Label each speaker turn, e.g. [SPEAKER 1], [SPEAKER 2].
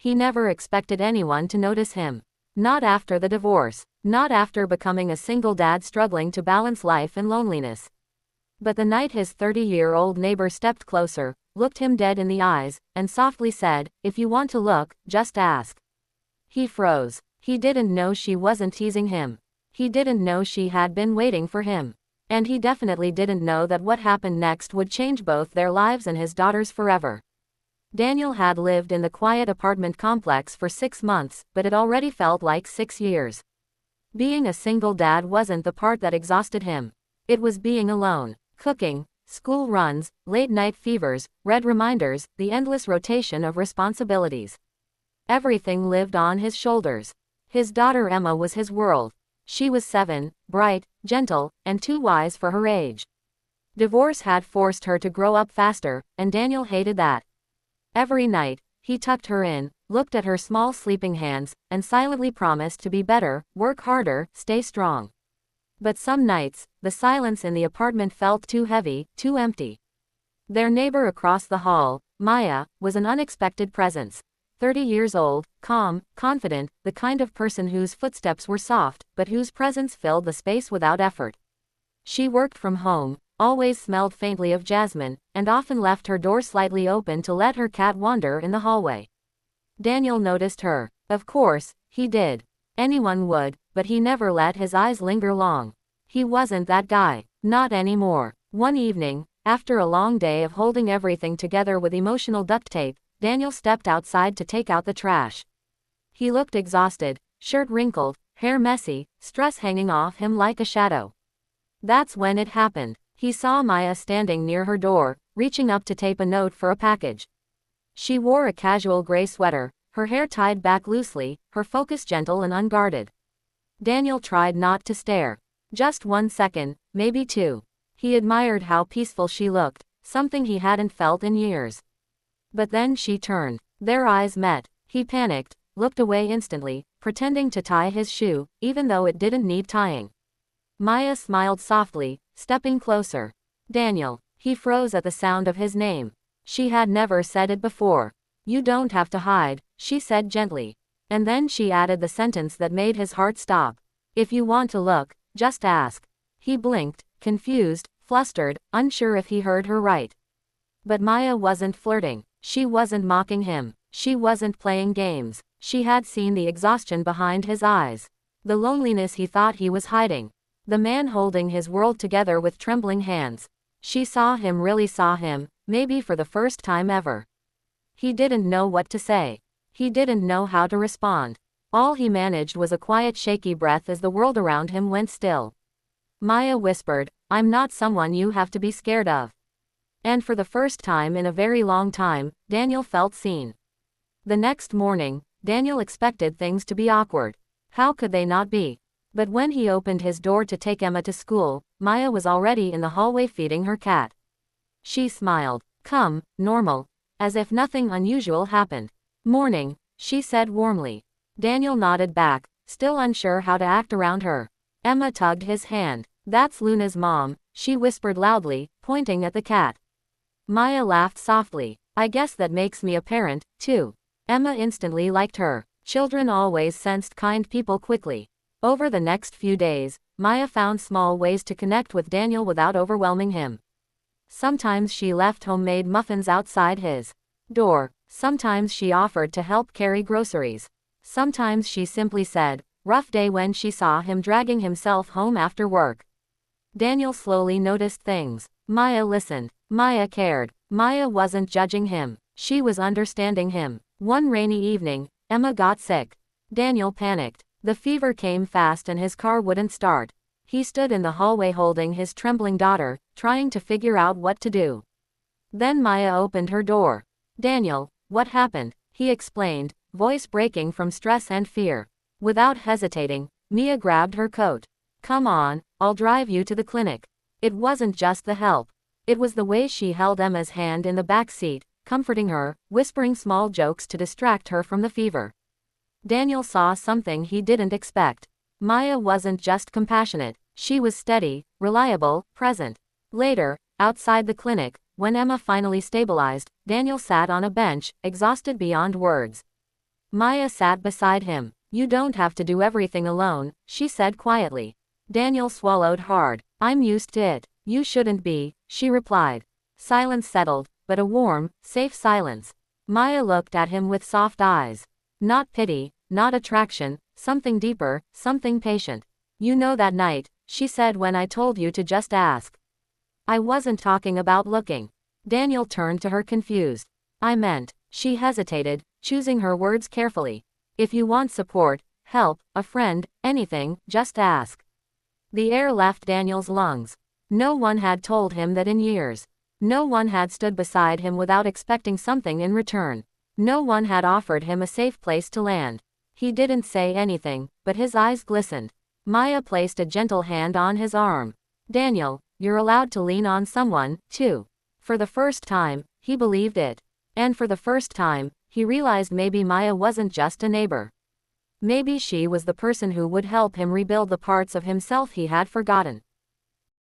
[SPEAKER 1] He never expected anyone to notice him. Not after the divorce. Not after becoming a single dad struggling to balance life and loneliness. But the night his 30-year-old neighbor stepped closer, looked him dead in the eyes, and softly said, "If you want to look, just ask." He froze. He didn't know she wasn't teasing him. He didn't know she had been waiting for him. And he definitely didn't know that what happened next would change both their lives and his daughter's forever. Daniel had lived in the quiet apartment complex for 6 months, but it already felt like 6 years. Being a single dad wasn't the part that exhausted him. It was being alone. Cooking, school runs, late-night fevers, red reminders, the endless rotation of responsibilities. Everything lived on his shoulders. His daughter Emma was his world. She was 7, bright, gentle, and too wise for her age. Divorce had forced her to grow up faster, and Daniel hated that. Every night, he tucked her in, looked at her small sleeping hands, and silently promised to be better, work harder, stay strong. But some nights, the silence in the apartment felt too heavy, too empty. Their neighbor across the hall, Maya, was an unexpected presence. 30 years old, calm, confident, the kind of person whose footsteps were soft, but whose presence filled the space without effort. She worked from home, always smelled faintly of jasmine, and often left her door slightly open to let her cat wander in the hallway. Daniel noticed her. Of course, he did. Anyone would, but he never let his eyes linger long. He wasn't that guy. Not anymore. One evening, after a long day of holding everything together with emotional duct tape, Daniel stepped outside to take out the trash. He looked exhausted, shirt wrinkled, hair messy, stress hanging off him like a shadow. That's when it happened. He saw Maya standing near her door, reaching up to tape a note for a package. She wore a casual gray sweater, her hair tied back loosely, her focus gentle and unguarded. Daniel tried not to stare. Just 1 second, maybe 2. He admired how peaceful she looked, something he hadn't felt in years. But then she turned. Their eyes met. He panicked, looked away instantly, pretending to tie his shoe, even though it didn't need tying. Maya smiled softly, stepping closer. "Daniel." He froze at the sound of his name. She had never said it before. "You don't have to hide," she said gently. And then she added the sentence that made his heart stop. "If you want to look, just ask." He blinked, confused, flustered, unsure if he heard her right. But Maya wasn't flirting. She wasn't mocking him. She wasn't playing games. She had seen the exhaustion behind his eyes. The loneliness he thought he was hiding. The man holding his world together with trembling hands. She saw him, really saw him, maybe for the first time ever. He didn't know what to say. He didn't know how to respond. All he managed was a quiet shaky breath as the world around him went still. Maya whispered, "I'm not someone you have to be scared of." And for the first time in a very long time, Daniel felt seen. The next morning, Daniel expected things to be awkward. How could they not be? But when he opened his door to take Emma to school, Maya was already in the hallway feeding her cat. She smiled. "Come, normal." As if nothing unusual happened. "Morning," she said warmly. Daniel nodded back, still unsure how to act around her. Emma tugged his hand. "That's Luna's mom," she whispered loudly, pointing at the cat. Maya laughed softly. "I guess that makes me a parent, too." Emma instantly liked her. Children always sensed kind people quickly. Over the next few days, Maya found small ways to connect with Daniel without overwhelming him. Sometimes she left homemade muffins outside his door. Sometimes she offered to help carry groceries. Sometimes she simply said, "Rough day," when she saw him dragging himself home after work. Daniel slowly noticed things. Maya listened. Maya cared. Maya wasn't judging him. She was understanding him. One rainy evening, Emma got sick. Daniel panicked. The fever came fast and his car wouldn't start. He stood in the hallway holding his trembling daughter, trying to figure out what to do. Then Maya opened her door. "Daniel, what happened?" he explained, voice breaking from stress and fear. Without hesitating, Mia grabbed her coat. "Come on, I'll drive you to the clinic." It wasn't just the help. It was the way she held Emma's hand in the back seat, comforting her, whispering small jokes to distract her from the fever. Daniel saw something he didn't expect. Maya wasn't just compassionate, she was steady, reliable, present. Later, outside the clinic, when Emma finally stabilized, Daniel sat on a bench, exhausted beyond words. Maya sat beside him. You don't have to do everything alone, she said quietly. Daniel swallowed hard. I'm used to it. You shouldn't be, she replied. Silence settled, but a warm, safe silence. Maya looked at him with soft eyes. Not pity, not attraction, something deeper, something patient. You know that night, she said when I told you to just ask. I wasn't talking about looking. Daniel turned to her confused. I meant, she hesitated, choosing her words carefully. If you want support, help, a friend, anything, just ask. The air left Daniel's lungs. No one had told him that in years. No one had stood beside him without expecting something in return. No one had offered him a safe place to land. He didn't say anything, but his eyes glistened. Maya placed a gentle hand on his arm. Daniel, you're allowed to lean on someone, too. For the first time, he believed it. And for the first time, he realized maybe Maya wasn't just a neighbor. Maybe she was the person who would help him rebuild the parts of himself he had forgotten.